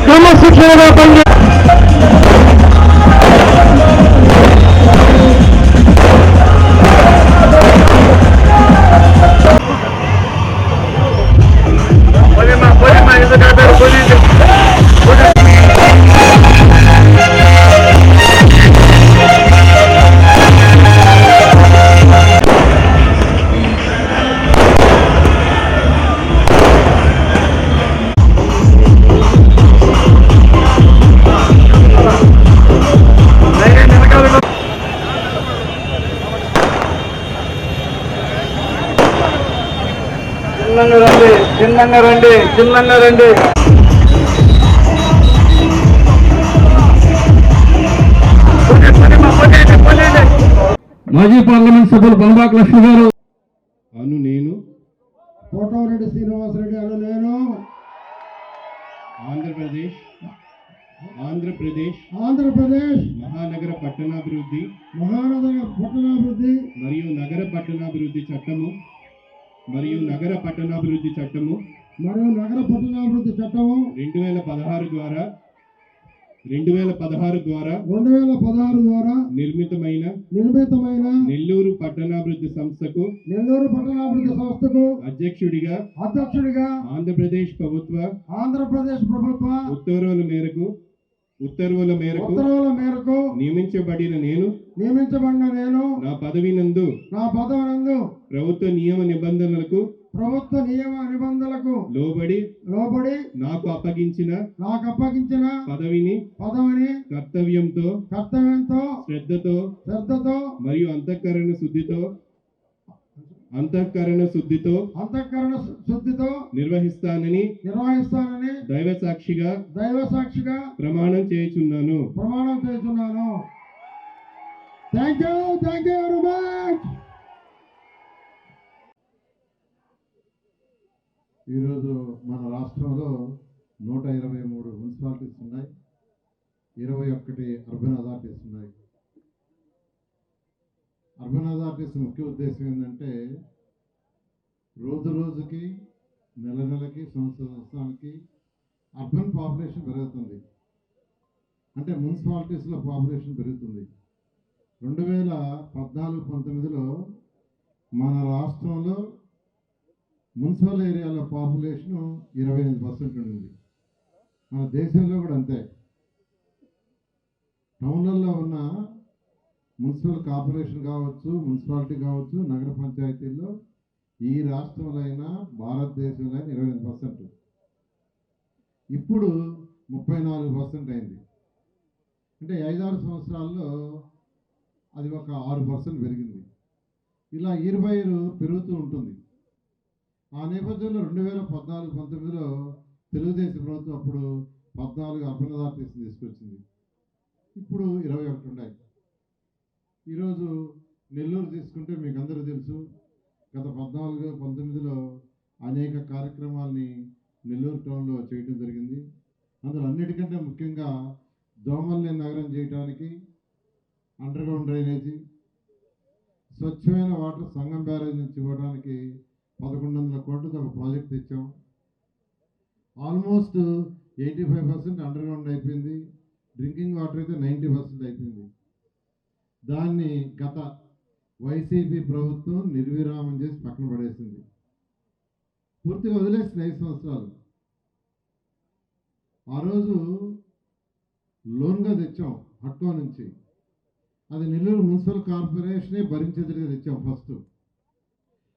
క్రమశిక్షణగా చిన్నంగా రండి. మాజీ పార్లమెంట్ సభ్యులు పొనబాక లక్ష్మి గారు అను నేను కోటమిరెడ్డి శ్రీనివాసరెడ్డి అను నేను ఆంధ్రప్రదేశ్ మహానగర పట్టణాభివృద్ధి మరియు నగర పట్టణాభివృద్ధి చట్టము 2016 ద్వారా నిర్మితమైన నెల్లూరు పట్టణాభివృద్ధి సంస్థకు అధ్యక్షుడిగా ఆంధ్రప్రదేశ్ ప్రభుత్వ ఉత్తర్వుల మేరకు నియమించబడిన నేను నా పదవి నందు ప్రభుత్వ నియమ నిబంధనలకు లోబడి నాకు అప్పగించిన పదవిని కర్తవ్యంతో శ్రద్ధతో మరియు అంతఃకరణ శుద్ధితో నిర్వహిస్తానని దైవ సాక్షిగా ప్రమాణం చేయుచున్నాను. Thank you very much. ఈరోజు మన రాష్ట్రంలో 123 మున్సిపాలిటీస్ ఉన్నాయి, 21 అర్బన్ అథారిటీస్ ఉన్నాయి. అర్బన్ అథారిటీస్ ముఖ్య ఉద్దేశం ఏంటంటే రోజుకి నెలకి సంవత్సరానికి అర్బన్ పాపులేషన్ పెరుగుతుంది, అంటే మున్సిపాలిటీస్లో పాపులేషన్ పెరుగుతుంది. 2014-19లో మన రాష్ట్రంలో మున్సిపల్ ఏరియాలో పాపులేషన్ 25% ఉండింది. మన దేశంలో కూడా అంతే. టౌన్లలో ఉన్న మున్సిపల్ కార్పొరేషన్ కావచ్చు, మున్సిపాలిటీ కావచ్చు, నగర పంచాయతీల్లో ఈ రాష్ట్రంలో అయినా భారతదేశంలో అయినా 25%. ఇప్పుడు 34% అయింది. అంటే 5-6 సంవత్సరాల్లో అది ఒక 6% పెరిగింది. ఇలా 20 పెరుగుతూ ఉంటుంది. ఆ నేపథ్యంలో 2014-19లో తెలుగుదేశం ప్రభుత్వం అప్పుడు 14 అర్బన్ అథారిటీస్ తీసుకొచ్చింది. ఇప్పుడు 21 ఉన్నాయి. ఈరోజు నెల్లూరు తీసుకుంటే మీకు అందరూ తెలుసు, గత 14-19లో అనేక కార్యక్రమాల్ని నెల్లూరు టౌన్లో చేయడం జరిగింది. అందులో అన్నిటికంటే ముఖ్యంగా దోమల్ని నగరం చేయడానికి అండర్గ్రౌండ్ డ్రైనేజీ, స్వచ్ఛమైన వాటర్ సంగం బ్యారేజ్ నుంచి ఇవ్వడానికి 1100 కోట్లతో ఒక ప్రాజెక్ట్ తెచ్చాం. ఆల్మోస్ట్ 85% అండర్గ్రౌండ్ అయిపోయింది. డ్రింకింగ్ వాటర్ అయితే 90% అయిపోయింది. దాన్ని గత వైసీపీ ప్రభుత్వం నిర్విరామం చేసి పక్కన పడేసింది, పూర్తిగా వదిలేసింది 5 సంవత్సరాలు. ఆ రోజు లోన్గా తెచ్చాం హట్కో నుంచి, అది నెల్లూరు మున్సిపల్ కార్పొరేషనే భరించేదిగా తెచ్చాం ఫస్ట్.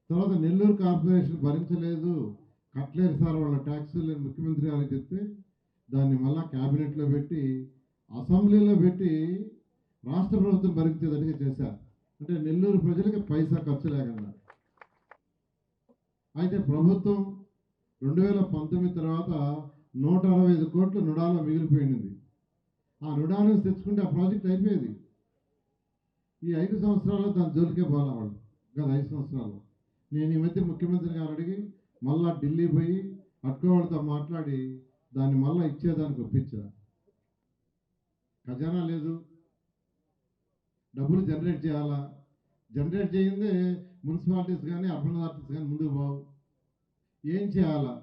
తర్వాత నెల్లూరు కార్పొరేషన్ భరించలేదు, కట్టలేరు సార్ వాళ్ళ ట్యాక్సులు ముఖ్యమంత్రి గారికి చెప్తే దాన్ని మళ్ళా క్యాబినెట్లో పెట్టి అసెంబ్లీలో పెట్టి రాష్ట్ర ప్రభుత్వం భరించేదట్టుగా చేశారు. అంటే నెల్లూరు ప్రజలకి పైసా ఖర్చు లేకుండా. అయితే ప్రభుత్వం 2019 తర్వాత 165 కోట్లు నుడాలో మిగిలిపోయింది. ఆ నుడాను తెచ్చుకుంటే ఆ ప్రాజెక్ట్ అయిపోయేది. ఈ 5 సంవత్సరాల్లో దాని జోలికే పోలా వాళ్ళు. గత 5 సంవత్సరాలు నేను ఈ మధ్య ముఖ్యమంత్రి గారు అడిగి మళ్ళా ఢిల్లీ పోయి హట్కో వాళ్ళతో మాట్లాడి దాన్ని మళ్ళీ ఇచ్చేదానికి ఒప్పించా. ఖజానా లేదు, డబ్బులు జనరేట్ చేయాలా, జనరేట్ చేయిందే మున్సిపాలిటీస్ కానీ అర్బన్ అథారిటీస్ కానీ ముందుకు పోవు. ఏం చేయాలా?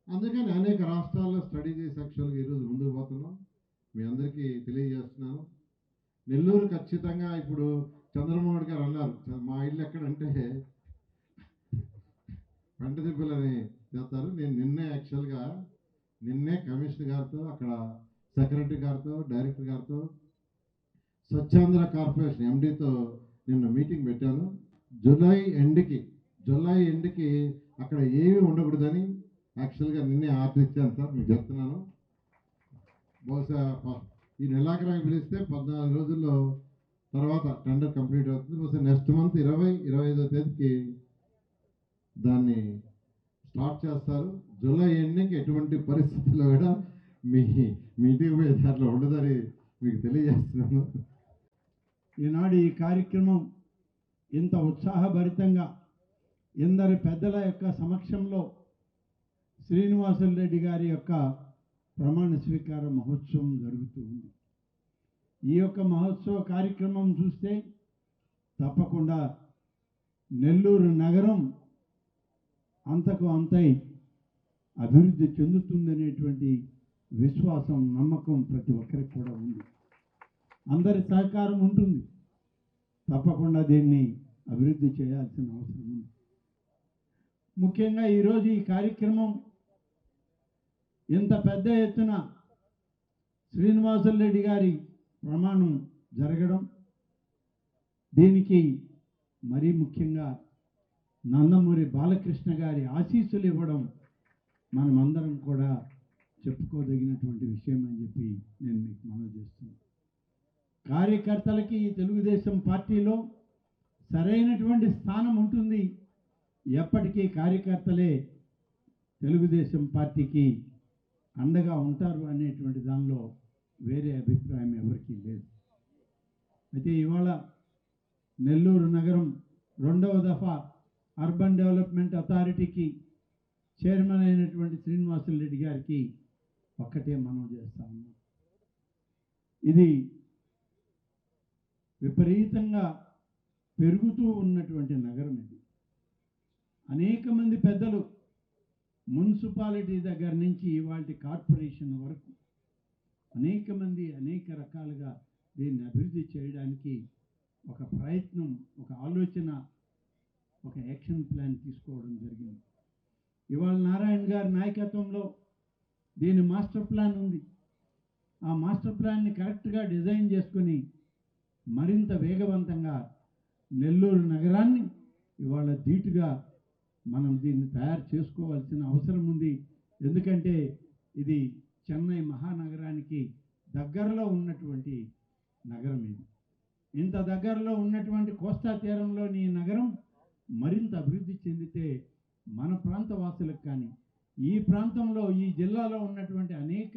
అందుకని అనేక రాష్ట్రాల్లో స్టడీ చేసి యాక్చువల్గా ఈరోజు ముందుకు పోతున్నాం. మీ అందరికీ తెలియజేస్తున్నాను. నెల్లూరు ఖచ్చితంగా ఇప్పుడు చంద్రమోహన్ గారు అన్నారు, మా ఇల్లు ఎక్కడంటే వెంటదిబ్బలని చేస్తారు. నేను నిన్నే కమిషనర్ గారితో, అక్కడ సెక్రటరీ గారితో, డైరెక్టర్ గారితో, స్వచ్ఛాంధ్ర కార్పొరేషన్ ఎండితో నిన్న మీటింగ్ పెట్టాను. జూలై ఎండ్కి అక్కడ ఏమీ ఉండకూడదని యాక్చువల్గా నిన్నే ఆర్డర్ ఇచ్చాను సార్, మీకు చెప్తున్నాను. బహుశా ఈ నెలాఖరానికి పిలిస్తే 14 రోజుల్లో తర్వాత టెండర్ కంప్లీట్ అవుతుంది. బహుశా నెక్స్ట్ మంత్ 25వ తేదీకి దాన్ని స్టార్ట్ చేస్తారు. జూలై ఎండింగ్కి ఎటువంటి పరిస్థితుల్లో కూడా మీ ఇంటికి పోయే దాంట్లో ఉండదని మీకు తెలియజేస్తున్నాను. ఈనాడు ఈ కార్యక్రమం ఇంత ఉత్సాహభరితంగా ఎందరి పెద్దల యొక్క సమక్షంలో శ్రీనివాసులు రెడ్డి గారి యొక్క ప్రమాణ స్వీకార మహోత్సవం జరుగుతూ ఉంది. ఈ యొక్క మహోత్సవ కార్యక్రమం చూస్తే తప్పకుండా నెల్లూరు నగరం అంతకు అంతై అభివృద్ధి చెందుతుందనేటువంటి విశ్వాసం, నమ్మకం ప్రతి ఒక్కరికి కూడా ఉంది. అందరి సహకారం ఉంటుంది. తప్పకుండా దీన్ని అభివృద్ధి చేయాల్సిన అవసరం ఉంది. ముఖ్యంగా ఈరోజు ఈ కార్యక్రమం ఇంత పెద్ద ఎత్తున శ్రీనివాసులు రెడ్డి గారి ప్రమాణం జరగడం, దీనికి మరీ ముఖ్యంగా నందమూరి బాలకృష్ణ గారి ఆశీస్సులు ఇవ్వడం మనమందరం కూడా చెప్పుకోదగినటువంటి విషయం అని చెప్పి నేను మీకు మనవి చేస్తున్నాను. కార్యకర్తలకి ఈ తెలుగుదేశం పార్టీలో సరైనటువంటి స్థానం ఉంటుంది. ఎప్పటికీ కార్యకర్తలే తెలుగుదేశం పార్టీకి అండగా ఉంటారు అనేటువంటి దానిలో వేరే అభిప్రాయం ఎవరికీ లేదు. అయితే ఇవాళ నెల్లూరు నగరం 2వ దఫా అర్బన్ డెవలప్మెంట్ అథారిటీకి చైర్మన్ అయినటువంటి శ్రీనివాసులు రెడ్డి గారికి ఒక్కటే మనం చేస్తా ఉన్నాం. ఇది విపరీతంగా పెరుగుతూ ఉన్నటువంటి నగరం. ఇది అనేక మంది పెద్దలు మున్సిపాలిటీ దగ్గర నుంచి ఇవాళ కార్పొరేషన్ వరకు అనేక మంది అనేక రకాలుగా దీన్ని అభివృద్ధి చేయడానికి ఒక ప్రయత్నం, ఒక ఆలోచన, ఒక యాక్షన్ ప్లాన్ తీసుకోవడం జరిగింది. ఇవాళ నారాయణ గారి నాయకత్వంలో దీని మాస్టర్ ప్లాన్ ఉంది. ఆ మాస్టర్ ప్లాన్ని కరెక్ట్గా డిజైన్ చేసుకొని మరింత వేగవంతంగా నెల్లూరు నగరాన్ని ఇవాళ ధీటుగా మనం దీన్ని తయారు చేసుకోవాల్సిన అవసరం ఉంది. ఎందుకంటే ఇది చెన్నై మహానగరానికి దగ్గరలో ఉన్నటువంటి నగరం. ఇది ఇంత దగ్గరలో ఉన్నటువంటి కోస్తా తీరంలోని ఈ నగరం మరింత అభివృద్ధి చెందితే మన ప్రాంత వాసులకు కానీ, ఈ ప్రాంతంలో ఈ జిల్లాలో ఉన్నటువంటి అనేక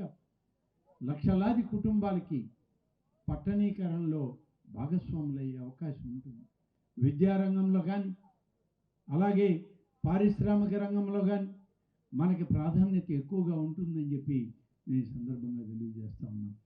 లక్షలాది కుటుంబాలకి పట్టణీకరణలో భాగస్వాములయ్యే అవకాశం ఉంటుంది. విద్యారంగంలో కానీ, అలాగే పారిశ్రామిక రంగంలో కానీ మనకి ప్రాధాన్యత ఎక్కువగా ఉంటుందని చెప్పి నేను ఈ సందర్భంగా తెలియజేస్తా ఉన్నాను.